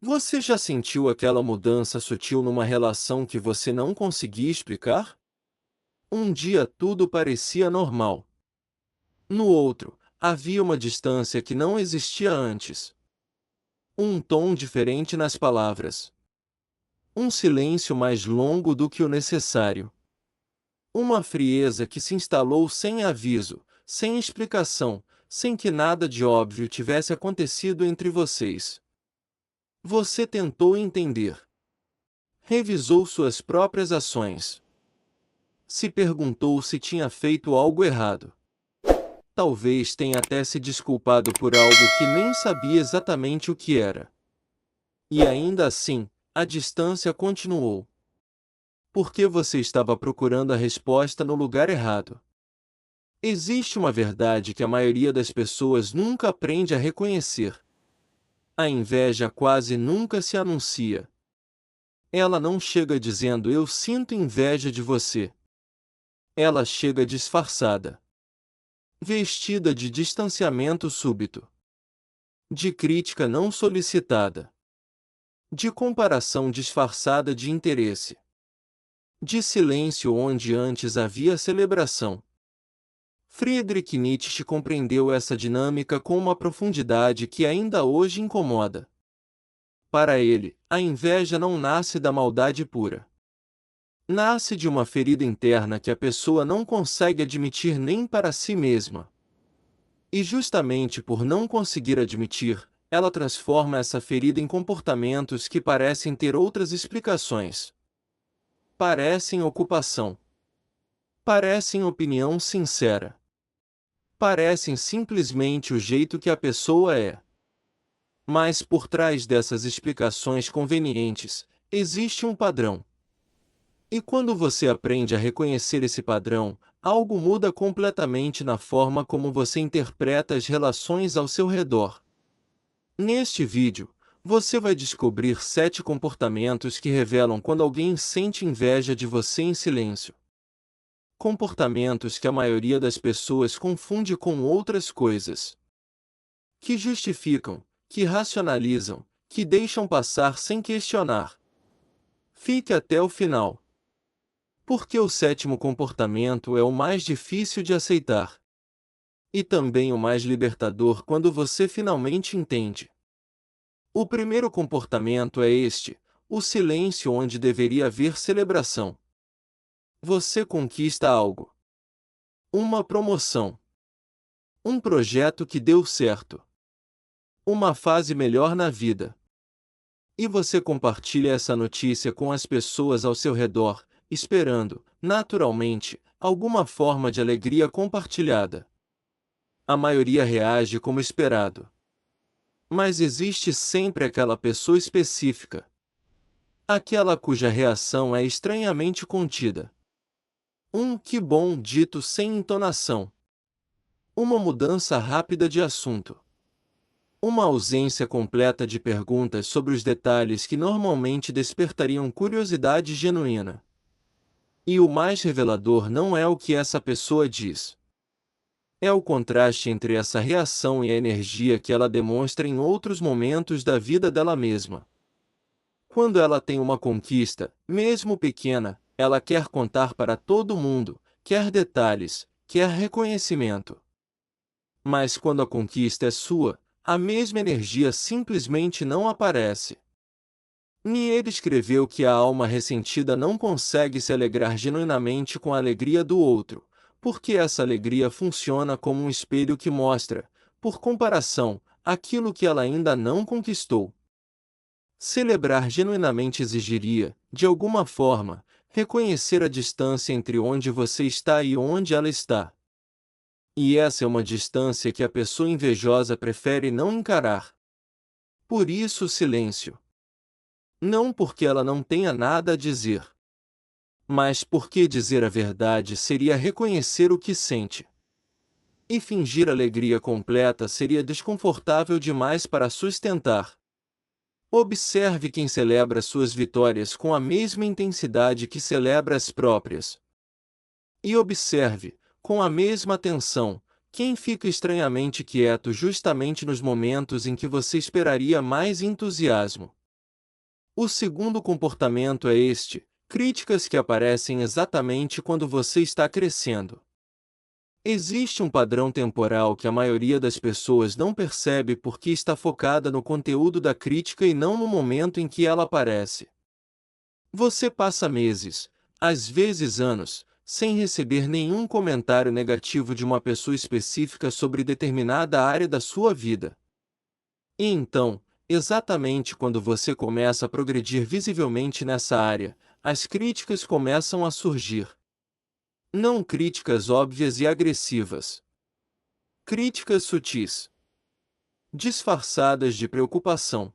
Você já sentiu aquela mudança sutil numa relação que você não conseguia explicar? Um dia tudo parecia normal. No outro, havia uma distância que não existia antes. Um tom diferente nas palavras. Um silêncio mais longo do que o necessário. Uma frieza que se instalou sem aviso, sem explicação, sem que nada de óbvio tivesse acontecido entre vocês. Você tentou entender. Revisou suas próprias ações. Se perguntou se tinha feito algo errado. Talvez tenha até se desculpado por algo que nem sabia exatamente o que era. E ainda assim, a distância continuou. Porque você estava procurando a resposta no lugar errado. Existe uma verdade que a maioria das pessoas nunca aprende a reconhecer. A inveja quase nunca se anuncia. Ela não chega dizendo "eu sinto inveja de você". Ela chega disfarçada. Vestida de distanciamento súbito. De crítica não solicitada. De comparação disfarçada de interesse. De silêncio onde antes havia celebração. Friedrich Nietzsche compreendeu essa dinâmica com uma profundidade que ainda hoje incomoda. Para ele, a inveja não nasce da maldade pura. Nasce de uma ferida interna que a pessoa não consegue admitir nem para si mesma. E justamente por não conseguir admitir, ela transforma essa ferida em comportamentos que parecem ter outras explicações. Parecem ocupação. Parecem opinião sincera. Parecem simplesmente o jeito que a pessoa é. Mas por trás dessas explicações convenientes, existe um padrão. E quando você aprende a reconhecer esse padrão, algo muda completamente na forma como você interpreta as relações ao seu redor. Neste vídeo, você vai descobrir 7 comportamentos que revelam quando alguém sente inveja de você em silêncio. Comportamentos que a maioria das pessoas confunde com outras coisas. Que justificam, que racionalizam, que deixam passar sem questionar. Fique até o final. Porque o 7º comportamento é o mais difícil de aceitar. E também o mais libertador quando você finalmente entende. O primeiro comportamento é este: o silêncio onde deveria haver celebração. Você conquista algo. Uma promoção. Um projeto que deu certo. Uma fase melhor na vida. E você compartilha essa notícia com as pessoas ao seu redor, esperando, naturalmente, alguma forma de alegria compartilhada. A maioria reage como esperado. Mas existe sempre aquela pessoa específica. Aquela cuja reação é estranhamente contida. Um "que bom" dito sem entonação. Uma mudança rápida de assunto. Uma ausência completa de perguntas sobre os detalhes que normalmente despertariam curiosidade genuína. E o mais revelador não é o que essa pessoa diz. É o contraste entre essa reação e a energia que ela demonstra em outros momentos da vida dela mesma. Quando ela tem uma conquista, mesmo pequena, ela quer contar para todo mundo, quer detalhes, quer reconhecimento. Mas quando a conquista é sua, a mesma energia simplesmente não aparece. Nietzsche escreveu que a alma ressentida não consegue se alegrar genuinamente com a alegria do outro, porque essa alegria funciona como um espelho que mostra, por comparação, aquilo que ela ainda não conquistou. Celebrar genuinamente exigiria, de alguma forma, reconhecer a distância entre onde você está e onde ela está. E essa é uma distância que a pessoa invejosa prefere não encarar. Por isso o silêncio. Não porque ela não tenha nada a dizer, mas porque dizer a verdade seria reconhecer o que sente. E fingir alegria completa seria desconfortável demais para sustentar. Observe quem celebra suas vitórias com a mesma intensidade que celebra as próprias. E observe, com a mesma atenção, quem fica estranhamente quieto justamente nos momentos em que você esperaria mais entusiasmo. O segundo comportamento é este: críticas que aparecem exatamente quando você está crescendo. Existe um padrão temporal que a maioria das pessoas não percebe porque está focada no conteúdo da crítica e não no momento em que ela aparece. Você passa meses, às vezes anos, sem receber nenhum comentário negativo de uma pessoa específica sobre determinada área da sua vida. E então, exatamente quando você começa a progredir visivelmente nessa área, as críticas começam a surgir. Não críticas óbvias e agressivas. Críticas sutis, disfarçadas de preocupação,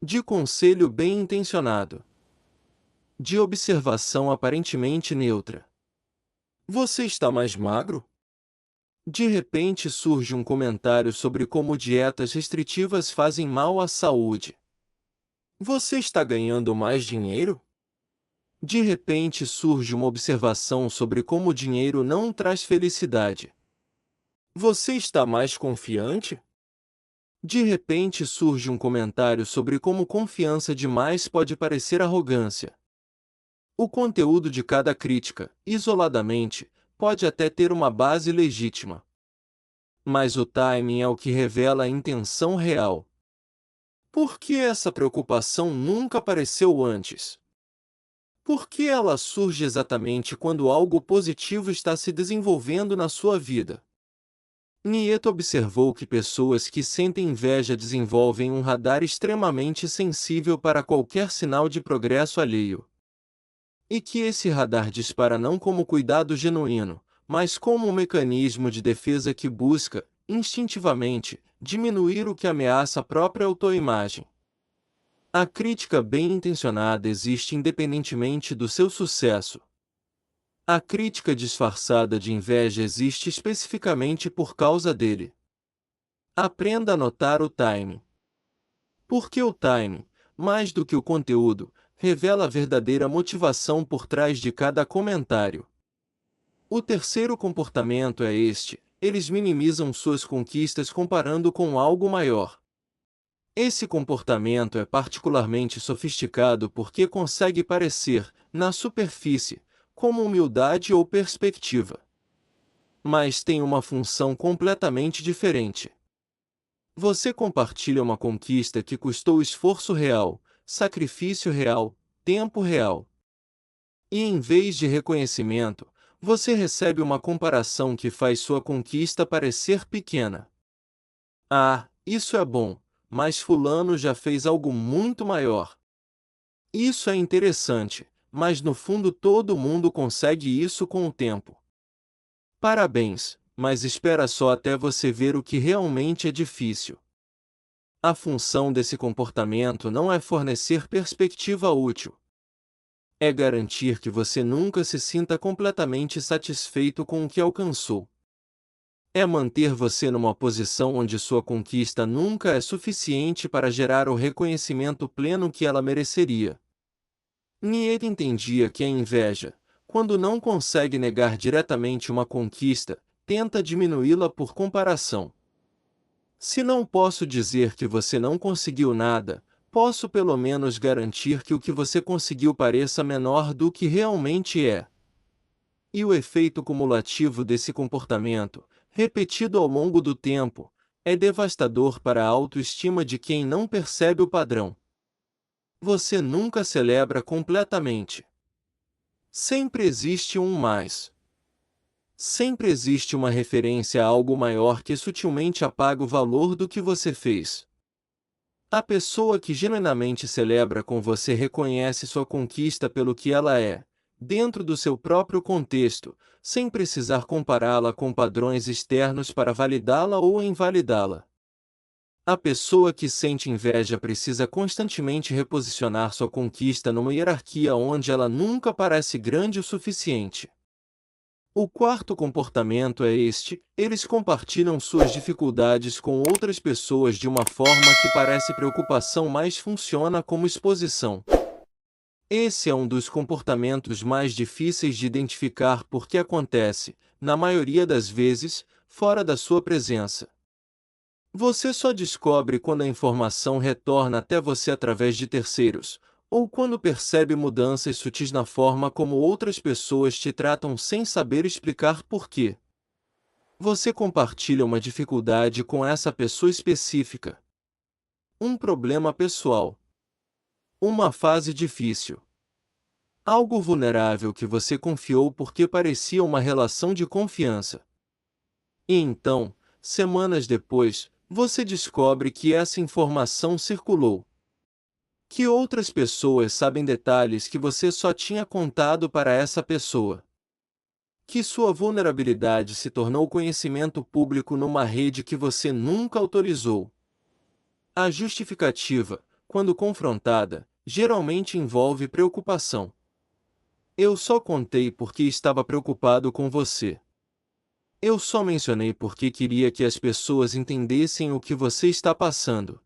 de conselho bem-intencionado, de observação aparentemente neutra. Você está mais magro? De repente surge um comentário sobre como dietas restritivas fazem mal à saúde. Você está ganhando mais dinheiro? De repente surge uma observação sobre como o dinheiro não traz felicidade. Você está mais confiante? De repente surge um comentário sobre como confiança demais pode parecer arrogância. O conteúdo de cada crítica, isoladamente, pode até ter uma base legítima. Mas o timing é o que revela a intenção real. Por que essa preocupação nunca apareceu antes? Por que ela surge exatamente quando algo positivo está se desenvolvendo na sua vida? Nieto observou que pessoas que sentem inveja desenvolvem um radar extremamente sensível para qualquer sinal de progresso alheio. E que esse radar dispara não como cuidado genuíno, mas como um mecanismo de defesa que busca, instintivamente, diminuir o que ameaça a própria autoimagem. A crítica bem-intencionada existe independentemente do seu sucesso. A crítica disfarçada de inveja existe especificamente por causa dele. Aprenda a notar o timing. Porque o timing, mais do que o conteúdo, revela a verdadeira motivação por trás de cada comentário. O terceiro comportamento é este: eles minimizam suas conquistas comparando com algo maior. Esse comportamento é particularmente sofisticado porque consegue parecer, na superfície, como humildade ou perspectiva. Mas tem uma função completamente diferente. Você compartilha uma conquista que custou esforço real, sacrifício real, tempo real. E em vez de reconhecimento, você recebe uma comparação que faz sua conquista parecer pequena. Ah, isso é bom, mas fulano já fez algo muito maior. Isso é interessante, mas no fundo todo mundo consegue isso com o tempo. Parabéns, mas espera só até você ver o que realmente é difícil. A função desse comportamento não é fornecer perspectiva útil. É garantir que você nunca se sinta completamente satisfeito com o que alcançou. É manter você numa posição onde sua conquista nunca é suficiente para gerar o reconhecimento pleno que ela mereceria. Nietzsche entendia que a inveja, quando não consegue negar diretamente uma conquista, tenta diminuí-la por comparação. Se não posso dizer que você não conseguiu nada, posso pelo menos garantir que o que você conseguiu pareça menor do que realmente é. E o efeito cumulativo desse comportamento, repetido ao longo do tempo, é devastador para a autoestima de quem não percebe o padrão. Você nunca celebra completamente. Sempre existe um mais. Sempre existe uma referência a algo maior que sutilmente apaga o valor do que você fez. A pessoa que genuinamente celebra com você reconhece sua conquista pelo que ela é, dentro do seu próprio contexto, sem precisar compará-la com padrões externos para validá-la ou invalidá-la. A pessoa que sente inveja precisa constantemente reposicionar sua conquista numa hierarquia onde ela nunca parece grande o suficiente. O quarto comportamento é este: eles compartilham suas dificuldades com outras pessoas de uma forma que parece preocupação, mas funciona como exposição. Esse é um dos comportamentos mais difíceis de identificar porque acontece, na maioria das vezes, fora da sua presença. Você só descobre quando a informação retorna até você através de terceiros, ou quando percebe mudanças sutis na forma como outras pessoas te tratam sem saber explicar por quê. Você compartilha uma dificuldade com essa pessoa específica, um problema pessoal, uma fase difícil, algo vulnerável que você confiou porque parecia uma relação de confiança. E então, semanas depois, você descobre que essa informação circulou. Que outras pessoas sabem detalhes que você só tinha contado para essa pessoa. Que sua vulnerabilidade se tornou conhecimento público numa rede que você nunca autorizou. A justificativa, quando confrontada, geralmente envolve preocupação. Eu só contei porque estava preocupado com você. Eu só mencionei porque queria que as pessoas entendessem o que você está passando.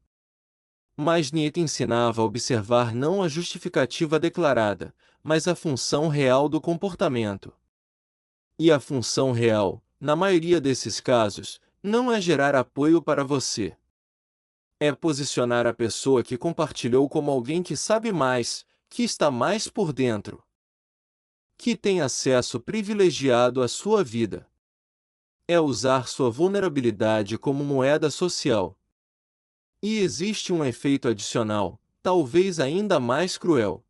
Mas Nietzsche ensinava a observar não a justificativa declarada, mas a função real do comportamento. E a função real, na maioria desses casos, não é gerar apoio para você. É posicionar a pessoa que compartilhou como alguém que sabe mais, que está mais por dentro, que tem acesso privilegiado à sua vida. É usar sua vulnerabilidade como moeda social. E existe um efeito adicional, talvez ainda mais cruel.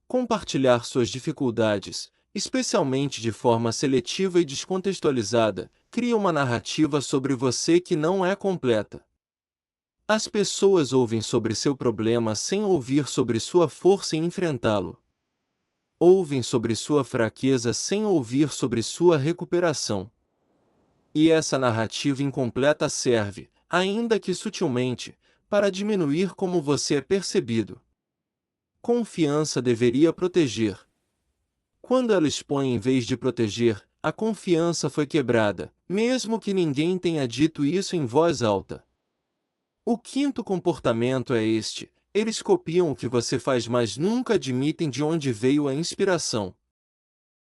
Compartilhar suas dificuldades, especialmente de forma seletiva e descontextualizada, cria uma narrativa sobre você que não é completa. As pessoas ouvem sobre seu problema sem ouvir sobre sua força em enfrentá-lo. Ouvem sobre sua fraqueza sem ouvir sobre sua recuperação. E essa narrativa incompleta serve, ainda que sutilmente, para diminuir como você é percebido. Confiança deveria proteger. Quando ela expõe em vez de proteger, a confiança foi quebrada, mesmo que ninguém tenha dito isso em voz alta. O quinto comportamento é este: eles copiam o que você faz, mas nunca admitem de onde veio a inspiração.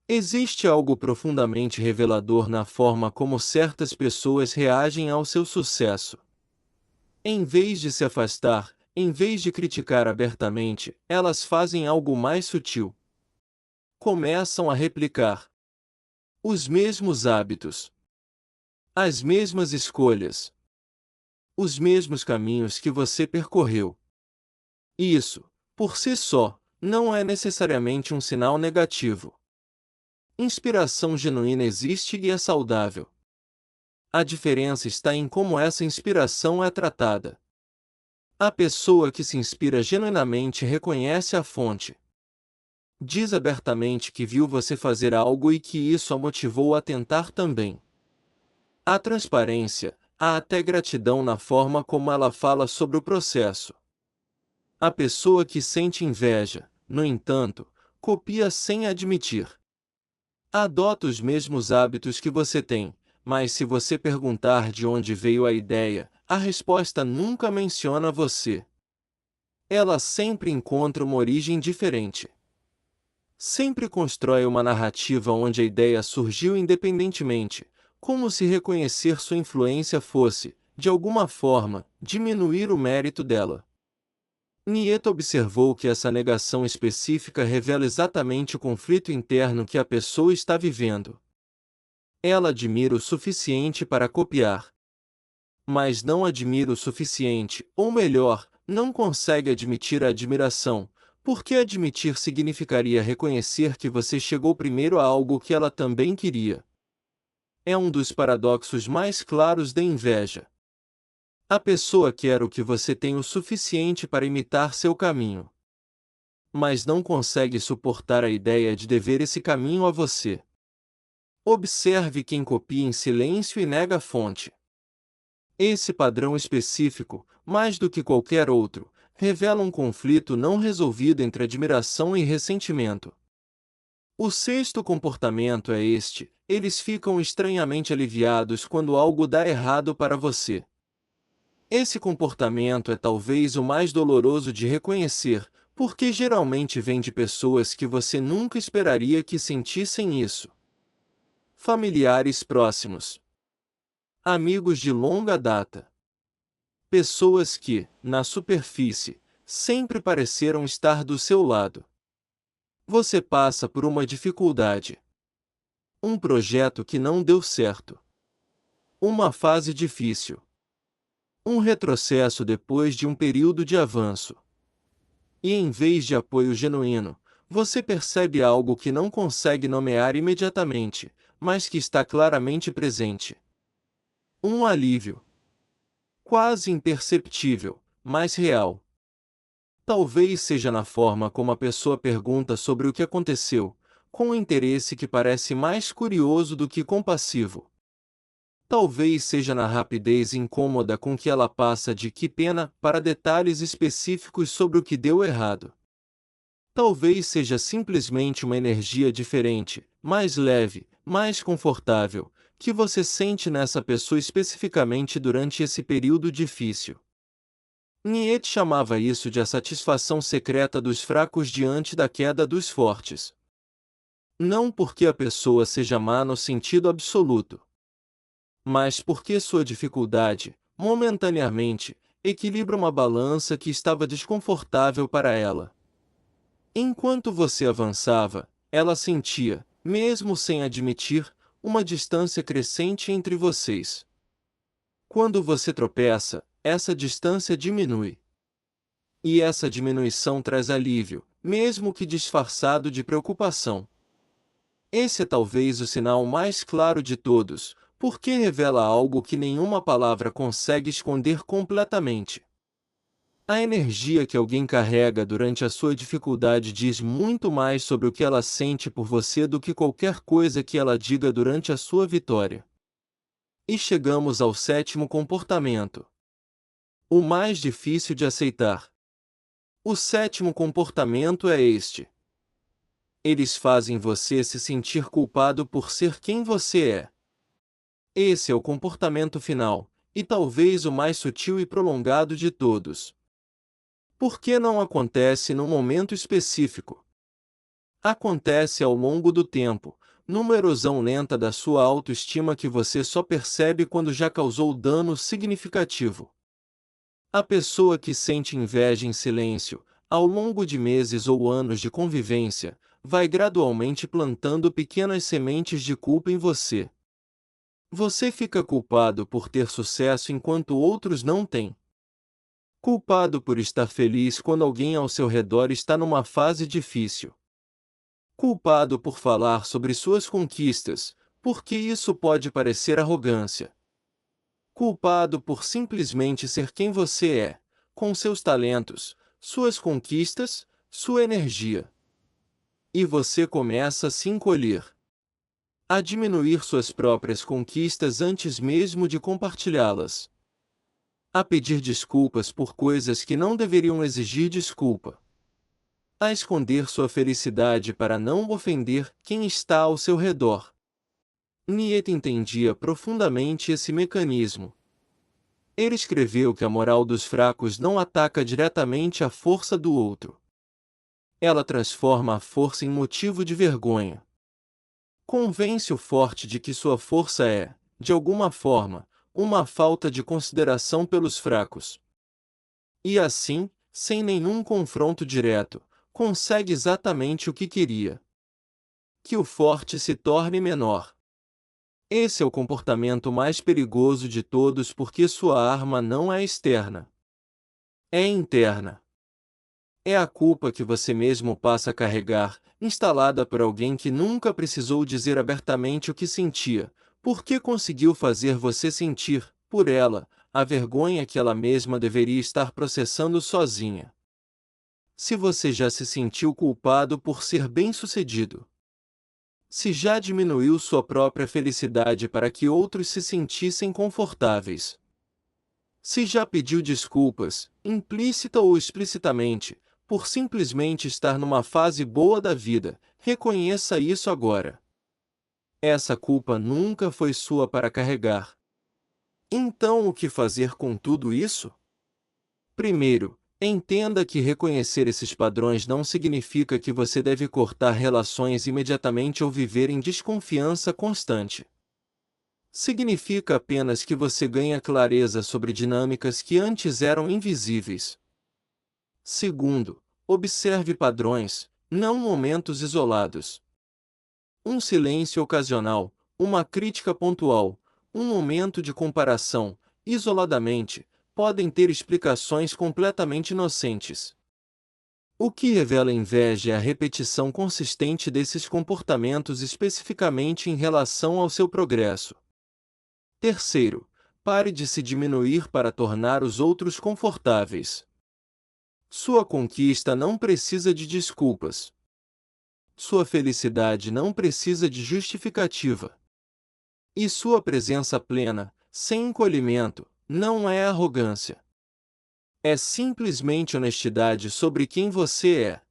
Existe algo profundamente revelador na forma como certas pessoas reagem ao seu sucesso. Em vez de se afastar, em vez de criticar abertamente, elas fazem algo mais sutil. Começam a replicar os mesmos hábitos, as mesmas escolhas, os mesmos caminhos que você percorreu. Isso, por si só, não é necessariamente um sinal negativo. Inspiração genuína existe e é saudável. A diferença está em como essa inspiração é tratada. A pessoa que se inspira genuinamente reconhece a fonte. Diz abertamente que viu você fazer algo e que isso a motivou a tentar também. Há transparência, há até gratidão na forma como ela fala sobre o processo. A pessoa que sente inveja, no entanto, copia sem admitir. Adota os mesmos hábitos que você tem, mas se você perguntar de onde veio a ideia, a resposta nunca menciona você. Ela sempre encontra uma origem diferente. Sempre constrói uma narrativa onde a ideia surgiu independentemente, como se reconhecer sua influência fosse, de alguma forma, diminuir o mérito dela. Nietzsche observou que essa negação específica revela exatamente o conflito interno que a pessoa está vivendo. Ela admira o suficiente para copiar, mas não admira o suficiente, ou melhor, não consegue admitir a admiração, porque admitir significaria reconhecer que você chegou primeiro a algo que ela também queria. É um dos paradoxos mais claros da inveja. A pessoa quer o que você tem o suficiente para imitar seu caminho, mas não consegue suportar a ideia de dever esse caminho a você. Observe quem copia em silêncio e nega a fonte. Esse padrão específico, mais do que qualquer outro, revela um conflito não resolvido entre admiração e ressentimento. O sexto comportamento é este: eles ficam estranhamente aliviados quando algo dá errado para você. Esse comportamento é talvez o mais doloroso de reconhecer, porque geralmente vem de pessoas que você nunca esperaria que sentissem isso. Familiares próximos. Amigos de longa data. Pessoas que, na superfície, sempre pareceram estar do seu lado. Você passa por uma dificuldade. Um projeto que não deu certo. Uma fase difícil. Um retrocesso depois de um período de avanço. E em vez de apoio genuíno, você percebe algo que não consegue nomear imediatamente, mas que está claramente presente. Um alívio. Quase imperceptível, mas real. Talvez seja na forma como a pessoa pergunta sobre o que aconteceu, com um interesse que parece mais curioso do que compassivo. Talvez seja na rapidez incômoda com que ela passa de "que pena" para detalhes específicos sobre o que deu errado. Talvez seja simplesmente uma energia diferente, mais leve, mais confortável, que você sente nessa pessoa especificamente durante esse período difícil. Nietzsche chamava isso de a satisfação secreta dos fracos diante da queda dos fortes. Não porque a pessoa seja má no sentido absoluto, mas porque sua dificuldade, momentaneamente, equilibra uma balança que estava desconfortável para ela. Enquanto você avançava, ela sentia, mesmo sem admitir, uma distância crescente entre vocês. Quando você tropeça, essa distância diminui. E essa diminuição traz alívio, mesmo que disfarçado de preocupação. Esse é talvez o sinal mais claro de todos, porque revela algo que nenhuma palavra consegue esconder completamente. A energia que alguém carrega durante a sua dificuldade diz muito mais sobre o que ela sente por você do que qualquer coisa que ela diga durante a sua vitória. E chegamos ao sétimo comportamento. O mais difícil de aceitar. O sétimo comportamento é este. Eles fazem você se sentir culpado por ser quem você é. Esse é o comportamento final, e talvez o mais sutil e prolongado de todos. Por que não acontece num momento específico? Acontece ao longo do tempo, numa erosão lenta da sua autoestima que você só percebe quando já causou dano significativo. A pessoa que sente inveja em silêncio, ao longo de meses ou anos de convivência, vai gradualmente plantando pequenas sementes de culpa em você. Você fica culpado por ter sucesso enquanto outros não têm. Culpado por estar feliz quando alguém ao seu redor está numa fase difícil. Culpado por falar sobre suas conquistas, porque isso pode parecer arrogância. Culpado por simplesmente ser quem você é, com seus talentos, suas conquistas, sua energia. E você começa a se encolher. A diminuir suas próprias conquistas antes mesmo de compartilhá-las. A pedir desculpas por coisas que não deveriam exigir desculpa. A esconder sua felicidade para não ofender quem está ao seu redor. Nietzsche entendia profundamente esse mecanismo. Ele escreveu que a moral dos fracos não ataca diretamente a força do outro. Ela transforma a força em motivo de vergonha. Convence o forte de que sua força é, de alguma forma, uma falta de consideração pelos fracos. E assim, sem nenhum confronto direto, consegue exatamente o que queria. Que o forte se torne menor. Esse é o comportamento mais perigoso de todos porque sua arma não é externa. É interna. É a culpa que você mesmo passa a carregar, instalada por alguém que nunca precisou dizer abertamente o que sentia, porque conseguiu fazer você sentir, por ela, a vergonha que ela mesma deveria estar processando sozinha. Se você já se sentiu culpado por ser bem-sucedido. Se já diminuiu sua própria felicidade para que outros se sentissem confortáveis. Se já pediu desculpas, implícita ou explicitamente, por simplesmente estar numa fase boa da vida, reconheça isso agora. Essa culpa nunca foi sua para carregar. Então o que fazer com tudo isso? Primeiro, entenda que reconhecer esses padrões não significa que você deve cortar relações imediatamente ou viver em desconfiança constante. Significa apenas que você ganha clareza sobre dinâmicas que antes eram invisíveis. Segundo, observe padrões, não momentos isolados. Um silêncio ocasional, uma crítica pontual, um momento de comparação, isoladamente, podem ter explicações completamente inocentes. O que revela inveja é a repetição consistente desses comportamentos especificamente em relação ao seu progresso. Terceiro, pare de se diminuir para tornar os outros confortáveis. Sua conquista não precisa de desculpas. Sua felicidade não precisa de justificativa. E sua presença plena, sem encolhimento, não é arrogância. É simplesmente honestidade sobre quem você é.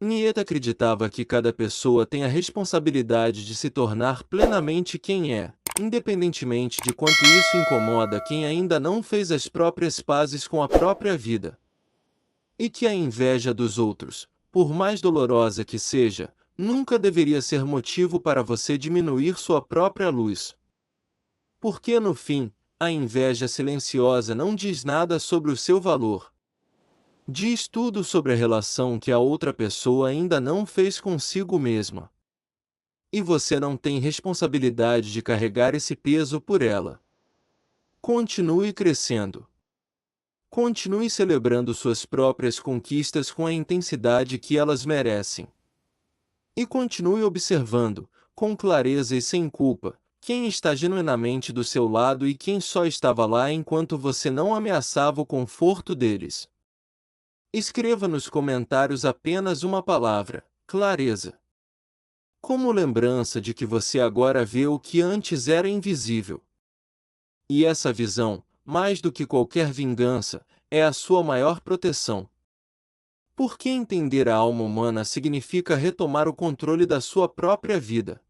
Nietzsche acreditava que cada pessoa tem a responsabilidade de se tornar plenamente quem é, independentemente de quanto isso incomoda quem ainda não fez as próprias pazes com a própria vida. E que a inveja dos outros, por mais dolorosa que seja, nunca deveria ser motivo para você diminuir sua própria luz. Porque no fim, a inveja silenciosa não diz nada sobre o seu valor. Diz tudo sobre a relação que a outra pessoa ainda não fez consigo mesma. E você não tem responsabilidade de carregar esse peso por ela. Continue crescendo. Continue celebrando suas próprias conquistas com a intensidade que elas merecem. E continue observando, com clareza e sem culpa, quem está genuinamente do seu lado e quem só estava lá enquanto você não ameaçava o conforto deles. Escreva nos comentários apenas uma palavra: clareza. Como lembrança de que você agora vê o que antes era invisível. E essa visão, mais do que qualquer vingança, é a sua maior proteção. Porque entender a alma humana significa retomar o controle da sua própria vida.